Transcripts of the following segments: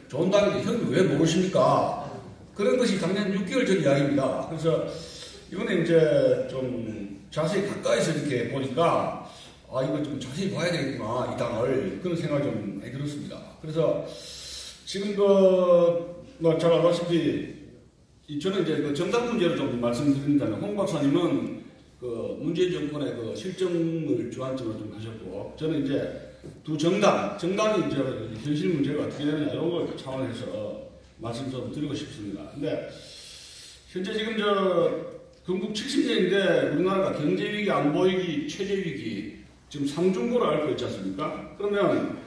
좋은 당인데 형님 왜 모르십니까? 그런 것이 작년 6개월 전 이야기입니다. 그래서 이번에 이제 좀 자세히 가까이서 이렇게 보니까 이거 좀 자세히 봐야 되겠구나, 이 당을. 그런 생각이 좀 많이 들었습니다. 그래서 지금 뭐 잘 알다시피 저는 이제 그 정당 문제를 좀 말씀드린다면 홍 박사님은 그 문재인 정권의 그 실정을 주안점으로 좀 하셨고, 저는 이제 두 정당이 이제 현실 문제가 어떻게 되느냐 이런 걸 차원에서 말씀 좀 드리고 싶습니다. 근데 현재 지금 건국 70년인데 우리나라가 경제위기, 안보위기, 체제위기 지금 상중보를 앓고 있지 않습니까? 그러면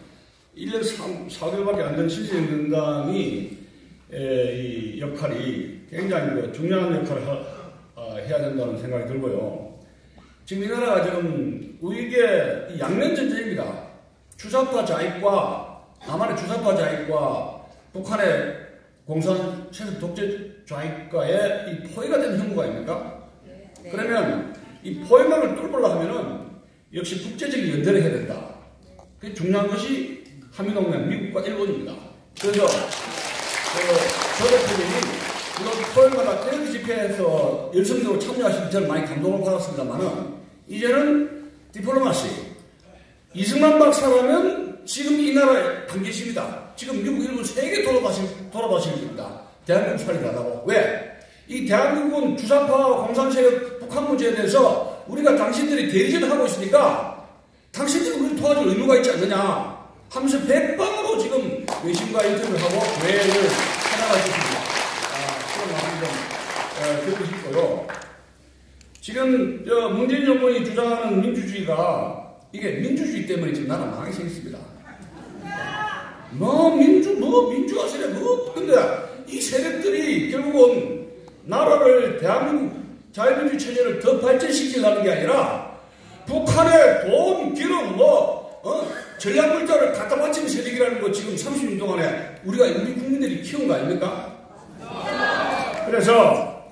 1년 4개월밖에 안 된 신신정당이 이 역할이 굉장히 중요한 역할을 해야 된다는 생각이 들고요. 지금 이 나라가 지금 우익의 양면 전쟁입니다. 주사파 좌익과 남한의 주사파 좌익과 북한의 공산 체습 독재 좌익과의 이 포위가 된 형국가 아닙니까? 네. 그러면 이 포위망을 뚫으려고 하면은 역시 국제적인 연대를 해야 된다. 그게 중요한 것이 한미동맹, 미국과 일본입니다. 그래서 저 대표님이 이런 토요일마다 텔레비 집회에서 열성적으로 참여하신 저는 많이 감동을 받았습니다만은 이제는 디플로마시 이승만 박사라면 지금 이 나라에 안 계십니다. 지금 미국, 일본, 세계 돌아다실 겁니다. 대한민국 살리라고. 왜? 이 대한민국은 주사파 공산세력 북한 문제에 대해서 우리가 당신들이 대리전을 하고 있으니까 당신들이 우리를 도와줄 의무가 있지 않느냐 하면서 백방으로 지금 외신과 인터뷰를 하고 외를 찾아가고 있습니다. 그런 말씀 좀 드리고 싶고요. 지금 문재인 정권이 주장하는 민주주의가 이게 민주주의 때문에 지금 나라 망하게 생겼습니다. 민주화 세력, 근데 이 세력들이 결국은 나라를 대한민국 자유민주 체제를 더 발전시키려는 게 아니라 북한에 돈, 기름, 전략물자를 갖다 바치는 세력이라는 거 지금 30년 동안에 우리 국민들이 키운 거 아닙니까? 그래서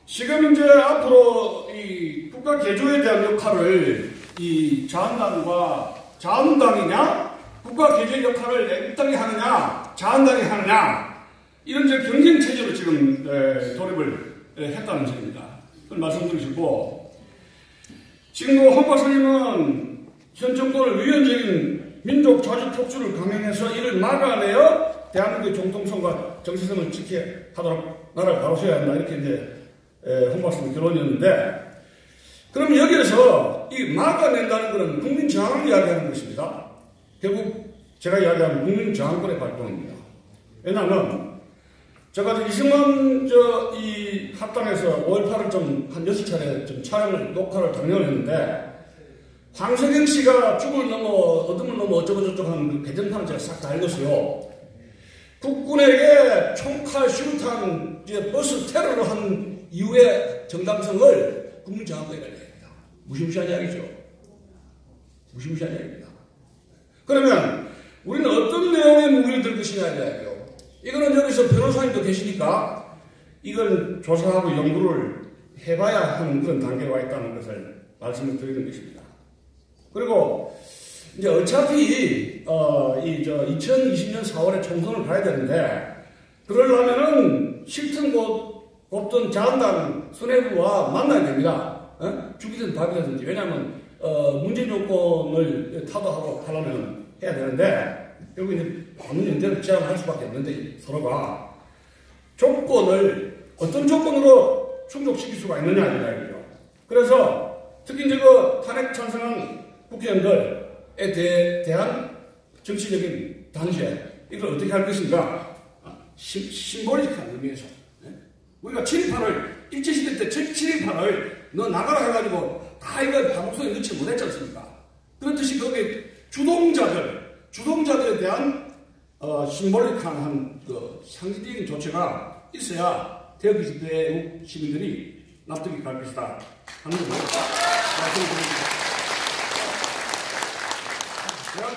지금 이제 앞으로 이 국가 개조에 대한 역할을 이 자한당이냐, 국가 개조의 역할을 애국당이 하느냐, 자한당이 하느냐, 이런 경쟁 체제로 지금 돌입을 했다는 점입니다. 그걸 말씀드리시고, 지금 홍 박사님은 현 정권을 위헌적인 민족 자주 폭주를 강행해서 이를 막아내어 대한민국의 정통성과 정체성을 지켜하도록 나라를 바로 세워야 한다. 이렇게 이제 홍 박사님 결론이었는데, 그럼 여기에서 이 막아낸다는 것은 국민 저항을 이야기하는 것입니다. 결국 제가 이야기하는 국민 저항권의 발동입니다. 왜냐하면 제가 이승만 이 합당에서 5월 8일 한 6차례 촬영을 녹화를 당연을 했는데 황석영 씨가 죽을 넘어 어둠을 넘어 어쩌고저쩌고 하는 그 개전판을 제가 싹 다 읽었어요. 국군에게 총칼 수류탄 버스 테러를 한 이후의 정당성을 국민 저항권에 달려야 합니다. 무시무시한 이야기죠. 무시무시한 이야기입니다. 그러면 우리는 어떤 내용의 무기를 들 것이냐에 대하여 이거는 여기서 변호사님도 계시니까 이걸 조사하고 연구를 해봐야 하는 그런 단계에 와 있다는 것을 말씀을 드리는 것입니다. 그리고 이제 어차피 2020년 4월에 총선을 가야 되는데 그러려면은 싫든 곱든 자한당 수뇌부와 만나야 됩니다. 죽이든 밥이든지. 왜냐하면 문재인 정권을 타도하고 하려면 해야 되는데 결국 이제 아무 연대를 제안할 수밖에 없는데 서로가 어떤 조건으로 충족시킬 수가 있느냐 이야기죠. 그래서 특히 이제 탄핵 찬성한 국회의원들에 대한 정치적인 단죄 이걸 어떻게 할 것인가 심볼릭한 의미에서 우리가 7.28을 일제시대 때 7.28을 너 나가라 해가지고 다 이걸 방송에 넣지 못했지 않습니까? 그렇듯이 거기에 주동자들에 대한 심볼릭한 그 상징적인 조치가 있어야 대외 집회 시민들이 납득이 갈 것이다 하는 것을 말씀드립니다. 제가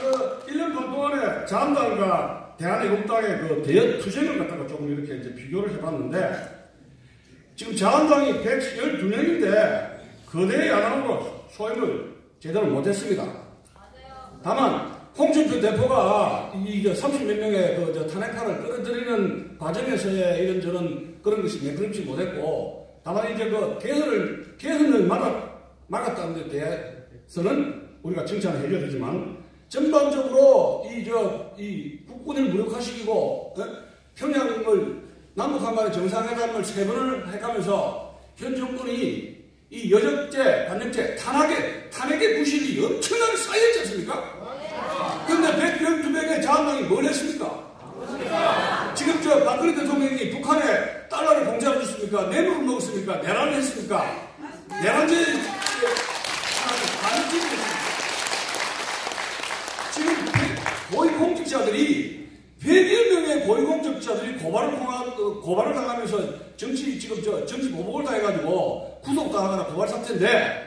1년 반 동안에 자한당과 대한애국당의 대여 투쟁을 갖다가 조금 이렇게 이제 비교를 해봤는데 지금 자한당이 112명인데 거대 야당으로 소임을 제대로 못했습니다. 다만 홍준표 대표가 이 30몇 명의 그 탄핵파를 끌어들이는 과정에서의 이런저런 그런 것이 매끄럽지 못했고, 다만 이제 그 개헌을 막았다는 데 대해서는 우리가 칭찬을 해줘야 되지만, 전반적으로 이 국군을 무력화시키고, 평양을 남북한 간의 정상회담을 3번을 해가면서 현 정권이 이 여적죄, 반역죄, 탄핵의 부실이 엄청나게 쌓여있지 않습니까? 그런데 112명의 자한당이 뭘 했습니까? 지금 박근혜 대통령이 북한에 달러를 공짜로 줬습니까? 뇌물을 먹었습니까? 내란을 했습니까? 내란죄 반역죄를 했습니까? 지금 고위공직자들이 100여 명의 고위공직자들이 고발을 당하면서 정치 보복을 당해가지고 구속당하거나 고발 사태인데,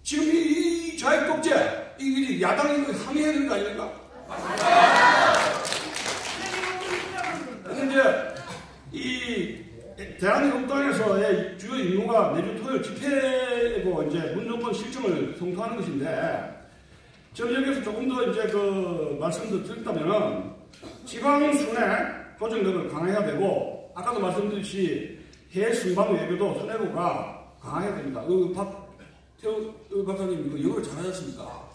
지금 이 좌익독재, 이 야당이 항의해야 되는 거 아닙니까? 그런데 이제 이 대한민국당에서의 주요 임무가 매주 토요일 집회고 이제 문정권 실정을 성토하는 것인데, 저는 여기서 조금 더 이제 그 말씀을 드렸다면은, 지방 순회 조정력을 강화해야 되고, 아까도 말씀드렸듯이 해외 순방 외교도 순회로가 강화해야 됩니다. 박태우 박사님 이거 영어를 잘하지 않습니까?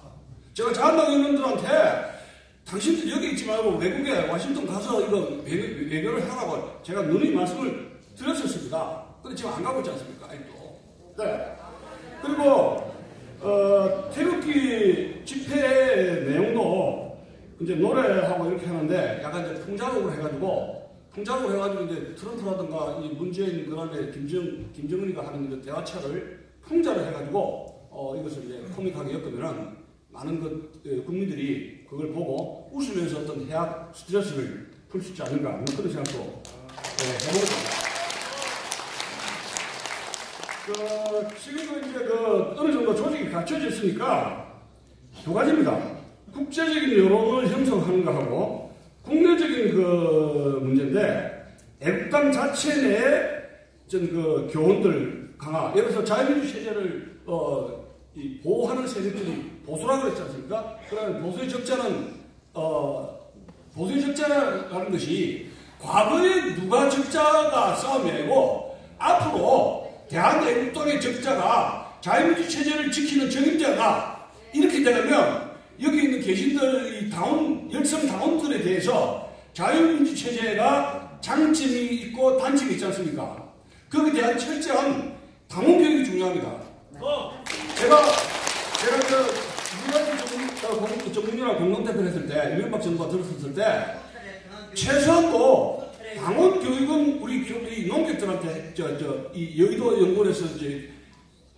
제가 자한당 의원들한테 당신들 여기 있지 말고 외국에 워싱턴 가서 이거 외교를 하라고 제가 누누이 말씀을 드렸었습니다. 근데 지금 안 가고 있지 않습니까? 아직도. 네. 그리고 태극기 집회 내용도 이제 노래하고 이렇게 하는데 약간 이제 풍자곡으로 해가지고 이제 트럼프라든가 이 문재인 그다음에 김정은이가 하는 그 대화체를 풍자를 해가지고 이것을 이제 코믹하게 엮으면은 많은 국민들이 그걸 보고 웃으면서 어떤 해악 스트레스를 풀 수 있지 않는가 하는 그런 생각도 해보겠습니다. 지금도 이제 어느 정도 조직이 갖춰져 있으니까 두 가지입니다. 국제적인 여론을 형성하는 거하고 국내적인 그 문제인데, 애국당 자체 내에 그 교원들 강화, 예를 들어서 자유민주 체제를 보호하는 세력들이 보수라고 그랬지 않습니까? 그러면 보수의 적자라는 것이 과거에 누가 적자가 싸움이 아니고, 앞으로 대한애국당의 적자가 자유민주 체제를 지키는 적임자가 이렇게 되면, 여기 있는 계신들, 이 열성 당원들에 대해서 자유민주 체제가 장점이 있고 단점이 있지 않습니까? 거기에 대한 철저한 당원 교육이 중요합니다. 제가 정문이랑 공동대표를 했을 때, 이명박 정부가 들었을 때, 최소한도 당원 교육은 우리 농객들한테, 이 여의도 연구원에서 이제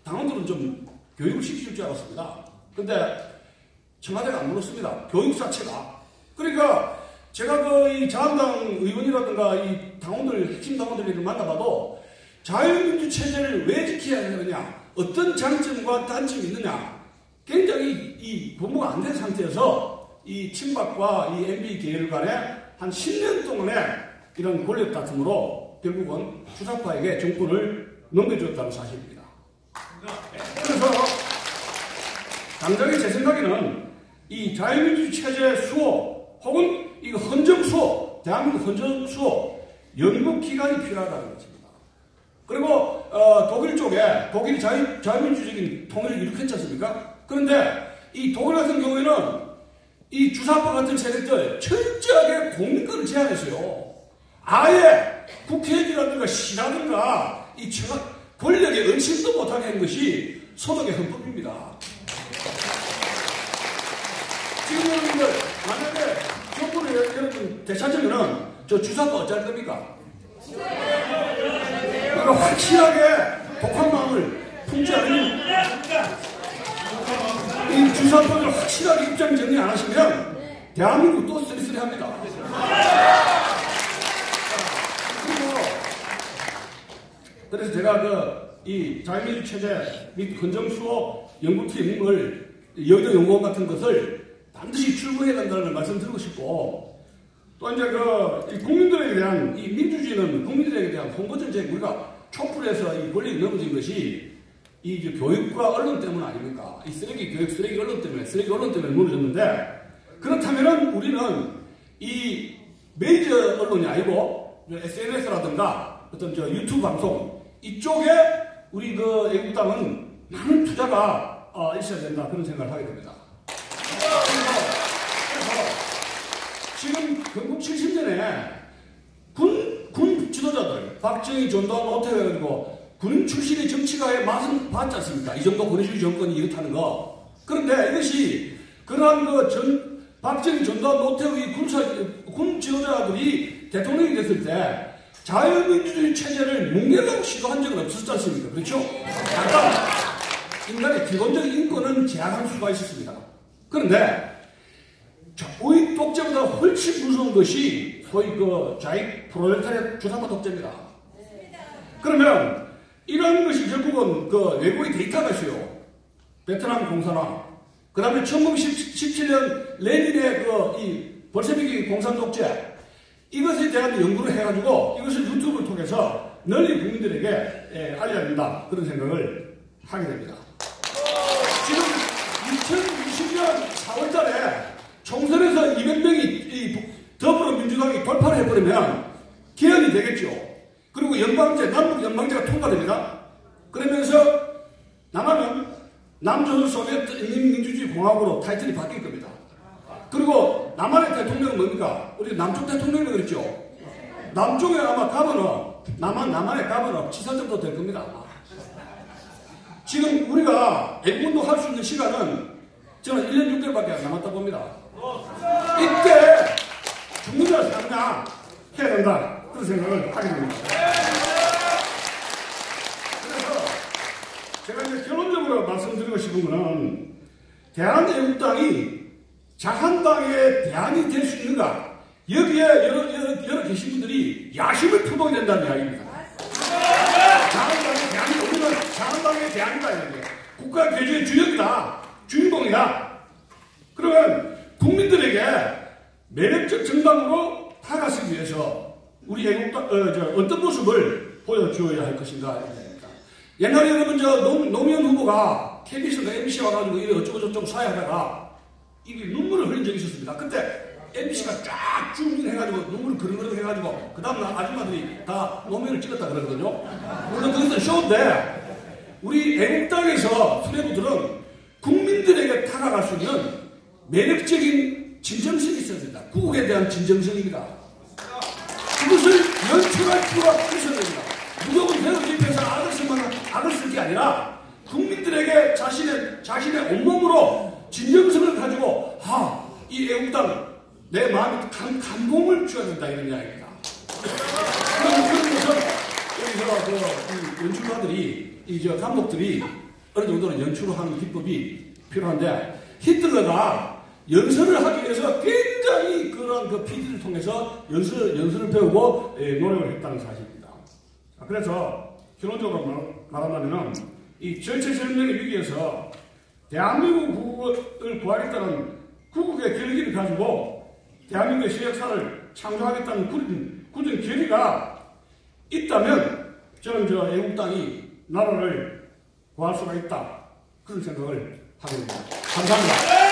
당원들은 좀 교육을 시켜줄 줄 알았습니다. 근데 청와대가 안 물었습니다. 교육 자체가. 그러니까 제가 이 자한당 의원이라든가 이 핵심 당원들을 만나봐도 자유민주 체제를 왜 지켜야 되느냐, 어떤 장점과 단점이 있느냐, 굉장히 이 공부가 안 된 상태여서 이 친박과 이 MB 계열 간에 한 10년 동안의 이런 권력 다툼으로 결국은 주사파에게 정권을 넘겨줬다는 사실입니다. 그래서 당장에 제 생각에는 이 자유민주 체제 수호 혹은 이거 헌정 수호, 대한민국 헌정 수호 연구 기간이 필요하다는 것입니다. 그리고 독일 쪽에 독일이 자유민주적인 통일을 일으켰지 않습니까? 그런데 이 독일 같은 경우에는 이 주사파 같은 세력들 철저하게 공민권을 제한했어요. 아예 국회의원이라든가 시라든가 이 권력의 의심도 못하게 한 것이 소득의 헌법입니다. 지금 여러분들 만약에 정부를 여러분 되찾으면은 저 주사파 어찌할 겁니까? 그러니까 확실하게 독한 마음을 품지 않으면 이 주사파를 확실하게 입장 정리 안 하시면 대한민국 또 쓰리쓰리합니다. 그래서 제가 이 자유민주 체제 및 헌정수호 연구팀을 여의도 연구원 같은 것을 반드시 출범해야 된다는 걸 말씀드리고 싶고, 또 이제 국민들에게 대한 이 민주주의는 국민들에게 대한 홍보 정책, 우리가 촛불에서 이 권력이 넘어진 것이 이 교육과 언론 때문 아닙니까? 이 쓰레기 교육, 쓰레기 언론 때문에 무너졌는데, 그렇다면은 우리는 이 메이저 언론이 아니고 SNS라든가 어떤 저 유튜브 방송 이쪽에 우리 그 애국당은 많은 투자가 있어야 된다 그런 생각을 하게 됩니다. 그래서 지금 건국 70년에 군 지도자들 박정희, 전두환, 오태우 해가지고 군인 출신의 정치가의 맛은 봤지 않습니까? 이 정도 권위주의 정권이 이렇다는 거. 그런데 이것이 그러한 박정희, 전두환, 오태우 이 군 지도자들이 대통령이 됐을 때 자유민주주의 체제를 뭉개려고 시도한 적은 없었지 않습니까? 그렇죠? 약간 인간의 기본적인 인권은 제한할 수가 있었습니다. 그런데 우리 독재보다 훨씬 무서운 것이 소위 그 좌익 프롤레타리아 주사파 독재입니다. 그러면 이런 것이 결국은 그 외국의 데이터가 있어요. 베트남 공산화, 그 다음에 1917년 레닌의 이 볼셰비키 공산 독재, 이것에 대한 연구를 해가지고 이것을 유튜브를 통해서 널리 국민들에게 알려야 된다. 그런 생각을 하게 됩니다. 지금 2020년 4월 달에 총선에서 200명이 더불어민주당이 돌파를 해버리면 개헌이 되겠죠. 그리고 남북 연방제가 통과됩니다. 그러면서 남한은 남조선 소비에트 인민민주주의 공화국으로 타이틀이 바뀔 겁니다. 그리고 남한의 대통령은 뭡니까? 우리 남쪽 대통령이 그랬죠. 남쪽에 아마 가버너, 남한의 가버너 치사 정도 될 겁니다. 지금 우리가 애국운동 할 수 있는 시간은 저는 1년 6개월밖에 안 남았다 봅니다. 이때 죽느냐 사느냐 해야 된다. 그런 생각을 하게 됩니다. 그래서 제가 이제 결론적으로 말씀드리고 싶은 것은 대한애국당이 자한당의 대안이 될 수 있는가? 여기에 여러 계신 분들이 야심을 표방해야 된다는 이야기입니다. 자한당의 대안이 우리는 자한당의 대안이다. 국가 개조의 주역이다. 주인공이다. 그러면 국민들에게 매력적 정당으로 다가서기 위해서 우리 애국당 어떤 모습을 보여주어야 할 것인가. 옛날에 여러분 노무현 후보가 KBS나 MBC 와가지고 이래 어쩌고저쩌고 사회하다가 이게 눈물을 흘린 적이 있었습니다. 그때 MBC가 쫙 줌인해가지고 눈물을 그르르 해가지고 그 다음날 아줌마들이 다 노무현을 찍었다 그러거든요. 물론 그것은 쇼인데 우리 애국당에서 수뇌부들은 국민들에게 다가갈 수 있는 매력적인 진정성이 있어야 된다. 국국에 대한 진정성입니다. 그것을 연출할 필요가 있어야 됩니다. 무조건 대통령께서 악을 쓸 게 아니라 국민들에게 자신의 온몸으로 진정성을 가지고 이 애국당 내 마음에 감동을 줘야 된다 이런 이야기입니다. 그런 것은 여기서 연출가들이 감독들이 어느 정도는 연출을 하는 기법이 필요한데 히틀러가 연설을 하기 위해서 굉장히 그런 PD를 통해서 연설을 배우고 노력을 했다는 사실입니다. 그래서 결론적으로 말하자면 이 절체절명의 위기에서 대한민국 국국을 구하겠다는 국국의 결기를 가지고 대한민국의 시역사를 창조하겠다는 굳은 결의가 있다면 저는 애국당이 나라를 구할 수가 있다. 그런 생각을 하게 됩니다. 감사합니다.